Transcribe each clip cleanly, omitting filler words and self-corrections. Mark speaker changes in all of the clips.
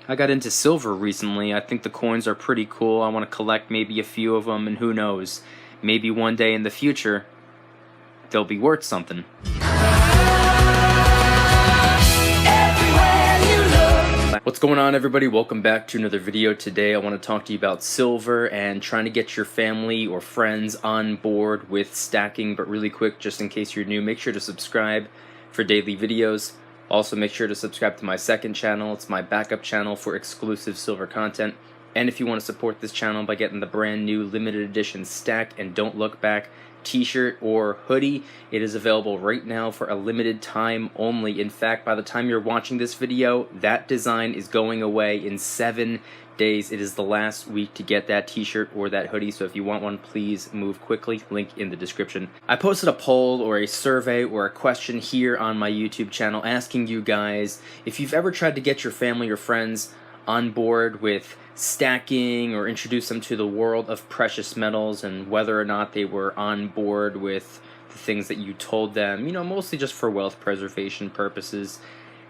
Speaker 1: I got into silver recently. I think the coins are pretty cool. I want to collect maybe a few of them, and who knows, maybe one day in the future they'll be worth something. What's going on, everybody? Welcome back to another video. Today I want to talk to you about silver and trying to get your family or friends on board with stacking. But really quick, just in case you're new, make sure to subscribe for daily videos. Also, make sure to subscribe to my second channel. It's my backup channel for exclusive silver content. And if you want to support this channel by getting the brand new limited edition Stack and Don't Look Back t-shirt or hoodie, it is available right now for a limited time only. In fact, by the time you're watching this video, that design is going away in 7 days. It is the last week to get that t-shirt or that hoodie, so if you want one, please move quickly. Link in the description. I posted a poll or a survey or a question here on my YouTube channel asking you guys if you've ever tried to get your family or friends on board with stacking or introduce them to the world of precious metals, and whether or not they were on board with the things that you told them, mostly just for wealth preservation purposes.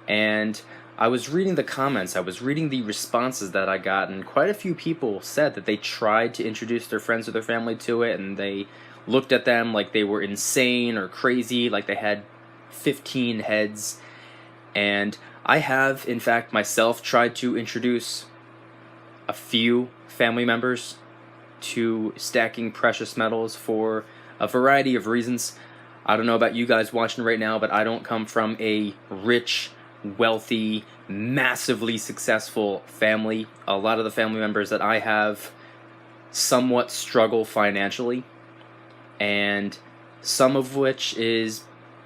Speaker 1: And I was reading the comments, I was reading the responses that I got, and quite a few people said that they tried to introduce their friends or their family to it, and they looked at them like they were insane or crazy, like they had 15 heads. And I have, in fact, myself tried to introduce a few family members to stacking precious metals for a variety of reasons. I don't know about you guys watching right now, but I don't come from a rich, wealthy, massively successful family. A lot of the family members that I have somewhat struggle financially, and some of which is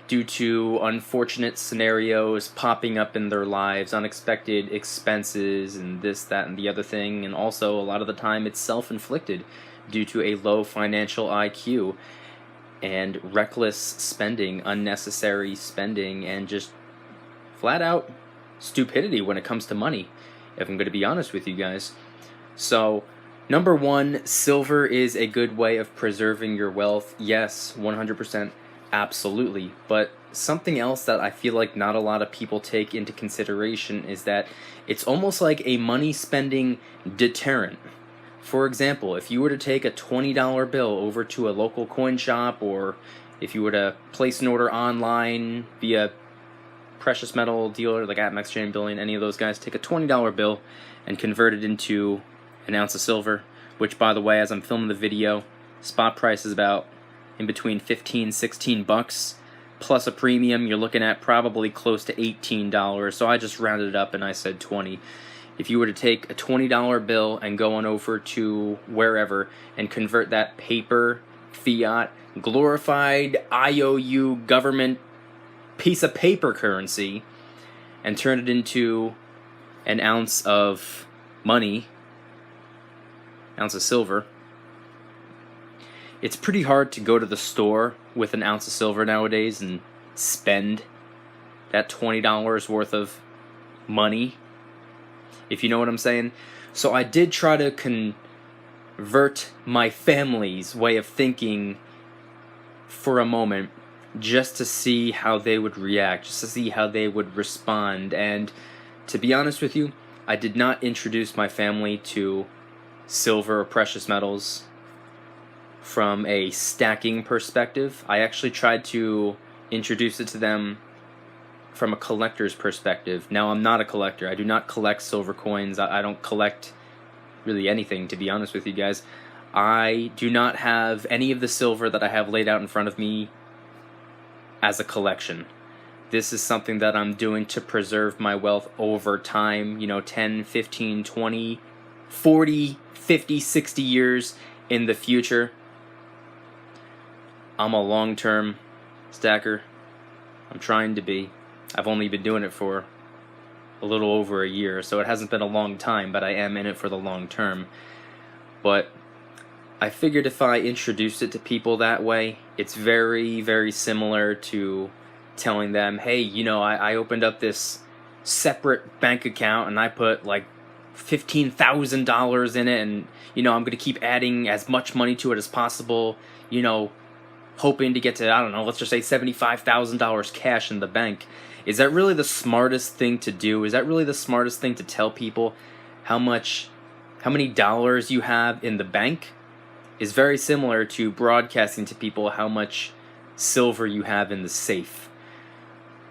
Speaker 1: due to unfortunate scenarios popping up in their lives, unexpected expenses, and this, that, and the other thing. And also, a lot of the time, it's self-inflicted due to a low financial IQ and reckless spending, unnecessary spending, and just flat-out stupidity when it comes to money, if I'm going to be honest with you guys. So, number one, silver is a good way of preserving your wealth. Yes, 100%. Absolutely. But something else that I feel like not a lot of people take into consideration is that it's almost like a money spending deterrent. For example, if you were to take a $20 bill over to a local coin shop, or if you were to place an order online via precious metal dealer like Atmex, Chain Billion, any of those guys, take a $20 bill and convert it into an ounce of silver, which, by the way, as I'm filming the video, spot price is about in between 15, 16 bucks, plus a premium. You're looking at probably close to $18, so I just rounded it up and I said 20. If you were to take a $20 bill and go on over to wherever and convert that paper, fiat, glorified IOU government piece of paper currency and turn it into an ounce of money, ounce of silver, it's pretty hard to go to the store with an ounce of silver nowadays and spend that $20 worth of money, if you know what I'm saying. So I did try to convert my family's way of thinking for a moment, just to see how they would react, just to see how they would respond. And to be honest with you, I did not introduce my family to silver or precious metals from a stacking perspective. I actually tried to introduce it to them from a collector's perspective. Now, I'm not a collector. I do not collect silver coins. I don't collect really anything, to be honest with you guys. I do not have any of the silver that I have laid out in front of me as a collection. This is something that I'm doing to preserve my wealth over time, 10, 15, 20, 40, 50, 60 years in the future. I'm a long-term stacker. I'm trying to be. I've only been doing it for a little over a year, so it hasn't been a long time, but I am in it for the long term. But I figured if I introduced it to people that way, it's very, very similar to telling them, hey, I opened up this separate bank account and I put like $15,000 in it, and I'm going to keep adding as much money to it as possible, hoping to get to, I don't know, let's just say $75,000 cash in the bank. Is that really the smartest thing to do? Is that really the smartest thing to tell people how many dollars you have in the bank? Is very similar to broadcasting to people how much silver you have in the safe.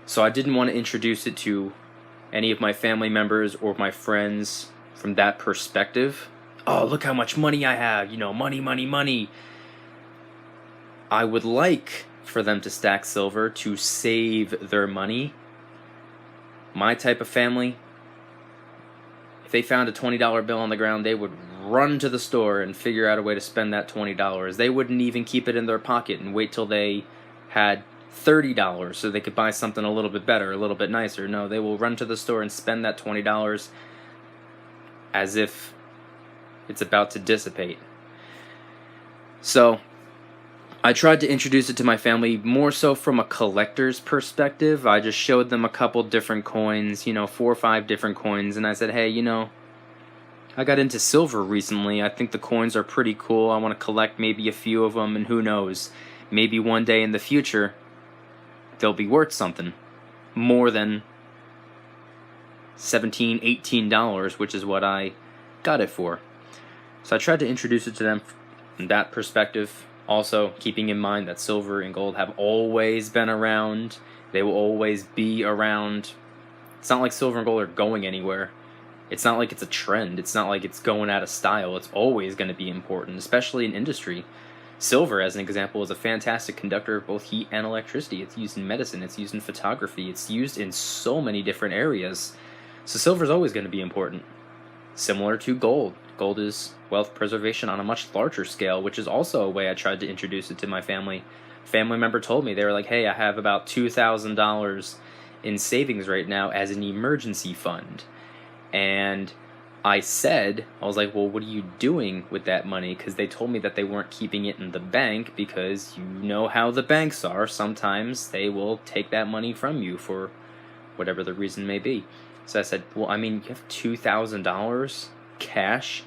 Speaker 1: So I didn't want to introduce it to any of my family members or my friends from that perspective. Oh, look how much money I have, you know, money, money, money. I would like for them to stack silver to save their money. My type of family, if they found a $20 bill on the ground, they would run to the store and figure out a way to spend that $20. They wouldn't even keep it in their pocket and wait till they had $30 so they could buy something a little bit better, a little bit nicer. No, they will run to the store and spend that $20 as if it's about to dissipate. So I tried to introduce it to my family more so from a collector's perspective. I just showed them a couple different coins, you know, 4 or 5 different coins, and I said, hey, you know, I got into silver recently. I think the coins are pretty cool. I want to collect maybe a few of them, and who knows, maybe one day in the future they'll be worth something more than $17, $18, which is what I got it for. So I tried to introduce it to them from that perspective. Also, keeping in mind that silver and gold have always been around. They will always be around. It's not like silver and gold are going anywhere. It's not like it's a trend. It's not like it's going out of style. It's always going to be important, especially in industry. Silver, as an example, is a fantastic conductor of both heat and electricity. It's used in medicine. It's used in photography. It's used in so many different areas. So silver is always going to be important. Similar to gold. Gold is wealth preservation on a much larger scale, which is also a way I tried to introduce it to my family. Family member told me, they were like, hey, I have about $2,000 in savings right now as an emergency fund. And I was like, well, what are you doing with that money? Because they told me that they weren't keeping it in the bank because you know how the banks are. Sometimes they will take that money from you for whatever the reason may be. So I said, well, I mean, you have $2,000 cash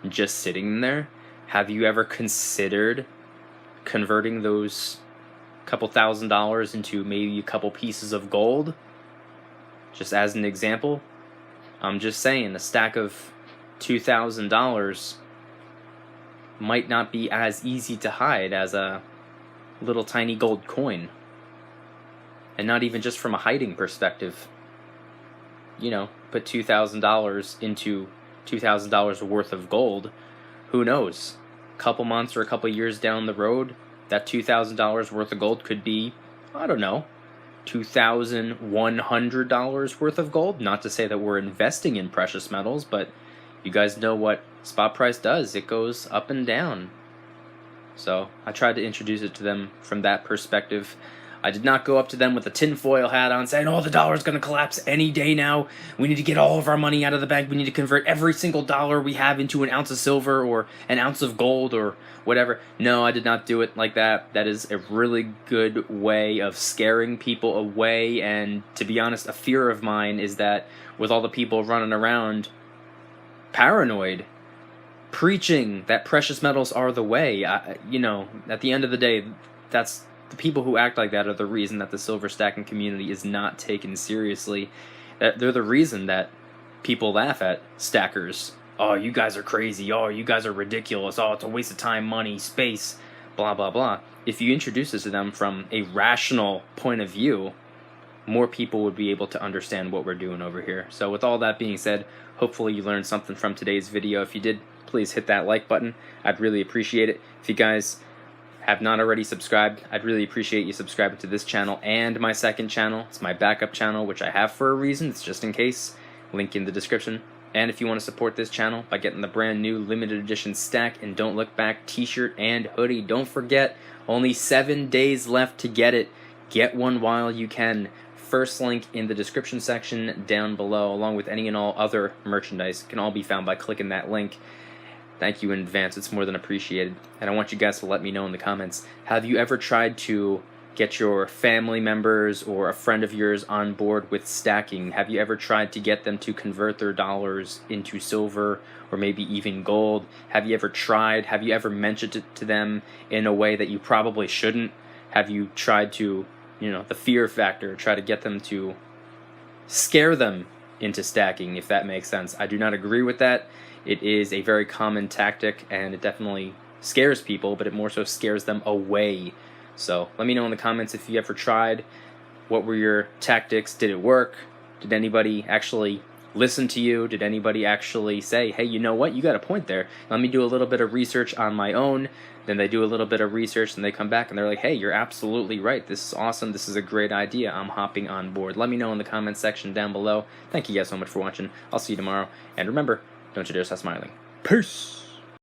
Speaker 1: just sitting there. Have you ever considered converting those couple $1,000s into maybe a couple pieces of gold? Just as an example. I'm just saying, a stack of $2,000 might not be as easy to hide as a little tiny gold coin. And not even just from a hiding perspective. You know, put $2,000 into $2,000 worth of gold. Who knows? A couple months or a couple years down the road, that $2,000 worth of gold could be, I don't know, $2,100 worth of gold. Not to say that we're investing in precious metals, but you guys know what spot price does. It goes up and down. So I tried to introduce it to them from that perspective. I did not go up to them with a tinfoil hat on saying, oh, the dollar's going to collapse any day now. We need to get all of our money out of the bank. We need to convert every single dollar we have into an ounce of silver or an ounce of gold or whatever. No, I did not do it like that. That is a really good way of scaring people away. And to be honest, a fear of mine is that with all the people running around paranoid, preaching that precious metals are the way, you know, at the end of the day, that's the people who act like that are the reason that the silver stacking community is not taken seriously. They're the reason that people laugh at stackers. Oh, you guys are crazy. Oh, you guys are ridiculous. Oh, it's a waste of time, money, space, blah, blah, blah. If you introduce this to them from a rational point of view, more people would be able to understand what we're doing over here. So with all that being said, hopefully you learned something from today's video. If you did, please hit that like button. I'd really appreciate it. If you guys have not already subscribed, I'd really appreciate you subscribing to this channel and my second channel. It's my backup channel, which I have for a reason. It's just in case. Link in the description. And if you want to support this channel by getting the brand new limited edition Stack and Don't Look Back t-shirt and hoodie, don't forget, only 7 days left to get it. Get one while you can. First link in the description section down below, along with any and all other merchandise. It can all be found by clicking that link. Thank you in advance. It's more than appreciated. And I want you guys to let me know in the comments, have you ever tried to get your family members or a friend of yours on board with stacking? Have you ever tried to get them to convert their dollars into silver or maybe even gold? Have you ever tried? Have you ever mentioned it to them in a way that you probably shouldn't? Have you tried to, the fear factor, try to get them to scare them into stacking, if that makes sense? I do not agree with that. It is a very common tactic, and it definitely scares people, but it more so scares them away. So let me know in the comments if you ever tried. What were your tactics? Did it work? Did anybody actually listen to you? Did anybody actually say, hey, you know what, you got a point there, let me do a little bit of research on my own? Then they do a little bit of research and they come back and they're like, hey, you're absolutely right, this is awesome, this is a great idea, I'm hopping on board. Let me know in the comments section down below. Thank you guys so much for watching. I'll see you tomorrow, and remember, don't you dare stop smiling. Peace.